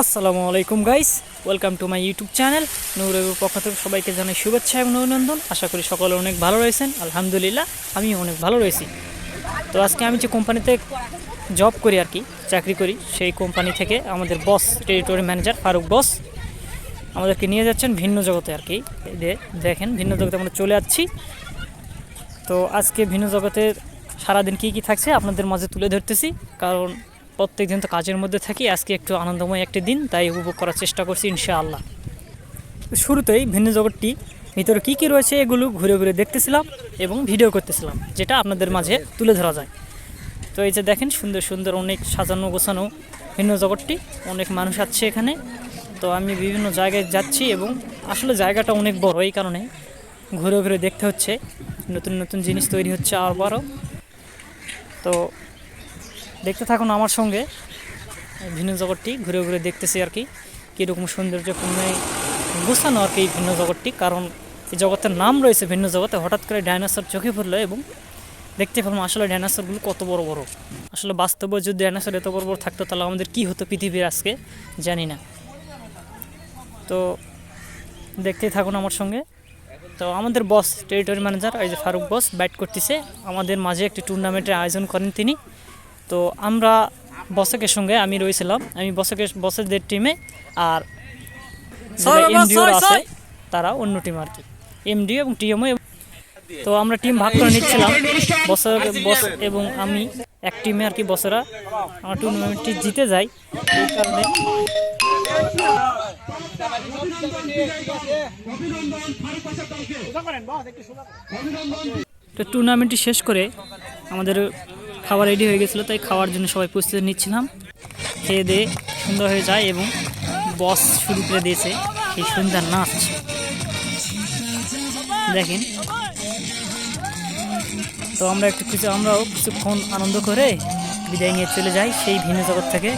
আসসালামু আলাইকুম guys, welcome to my YouTube channel. নূরের পক্ষ থেকে সবাইকে জানাই শুভেচ্ছা এবং অভিনন্দন। আশা করি সকলে অনেক ভালো রয়েছেন। আলহামদুলিল্লাহ আমিও অনেক ভালো রয়েছি। তো আজকে আমি যে কোম্পানিতে জব করি আর কি, চাকরি করি, সেই কোম্পানি থেকে আমাদের বস, টেরিটরি ম্যানেজার ফারুক বস আমাদেরকে নিয়ে যাচ্ছেন ভিন্ন জগতে আর কি। দেখেন ভিন্ন জগতে আমরা চলে যাচ্ছি। তো আজকে ভিন্ন জগতের সারাদিন কী কী থাকছে আপনাদের মাঝে তুলে ধরতেছি, কারণ প্রত্যেক দিন তো কাজের মধ্যে থাকি। আজকে একটু আনন্দময় একটি দিন, তাই উপভোগ করার চেষ্টা করছি ইনশাআল্লাহ। শুরুতেই ভিন্ন জগৎটি ভিতরে কী কী রয়েছে এগুলো ঘুরে ঘুরে দেখতেছিলাম এবং ভিডিও করতেছিলাম, যেটা আপনাদের মাঝে তুলে ধরা যায়। তো এই যে দেখেন সুন্দর সুন্দর অনেক সাজানো গোছানো ভিন্ন জগৎটি, অনেক মানুষ আছে এখানে। তো আমি বিভিন্ন জায়গায় যাচ্ছি এবং আসলে জায়গাটা অনেক বড়, এই কারণে ঘুরে ঘুরে দেখতে হচ্ছে। নতুন নতুন জিনিস তৈরি হচ্ছে আবারও। তো দেখতে থাকুন আমার সঙ্গে, ভিন্ন জগৎটি ঘুরে ঘুরে দেখতেছি আর কি, কীরকম সৌন্দর্যপূর্ণ গোছানো আর কি এই ভিন্ন জগৎটি। কারণ এই জগতের নাম রয়েছে ভিন্ন জগতে। হঠাৎ করে ডাইনোসর চোখে পড়লো এবং দেখতে পেলাম আসলে ডাইনোসরগুলো কত বড় বড়। আসলে বাস্তবে যদি ডাইনোসর এত বড় বড় থাকতো তাহলে আমাদের কী হতো পৃথিবীর আজকে জানি না। তো দেখতেই থাকুন আমার সঙ্গে। তো আমাদের বস, টেরিটরি ম্যানেজার এই যে ফারুক বস ব্যাট করতেছে, আমাদের মাঝে একটি টুর্নামেন্টের আয়োজন করেন তিনি। তো আমরা বসেকের সঙ্গে আমি রয়েছিলাম, আমি বসেদের টিমে, আর এমডিও আছে তারা অন্য টিম আর কি, এমডিও এবং টিএমও। তো আমরা টিম ভাগ করে নিচ্ছিলাম, বস এবং আমি এক টিমে আর কি। বসেরা আমার টুর্নামেন্টটি জিতে যায়, এই কারণে তো টুর্নামেন্টটি শেষ করে আমাদের খাবার রেডি হয়ে গেছিলো, তাই খাওয়ার জন্য সবাই প্রস্তুতি নিচ্ছিলাম। খেয়ে দিয়ে সুন্দর হয়ে যায় এবং বস শুরু করে দিয়েছে এই সুন্দর নাচ। দেখেন, তো আমরাও কিছুক্ষণ আনন্দ করে বিদায় নিয়ে চলে যাই সেই ভিন্ন জগৎ থেকে।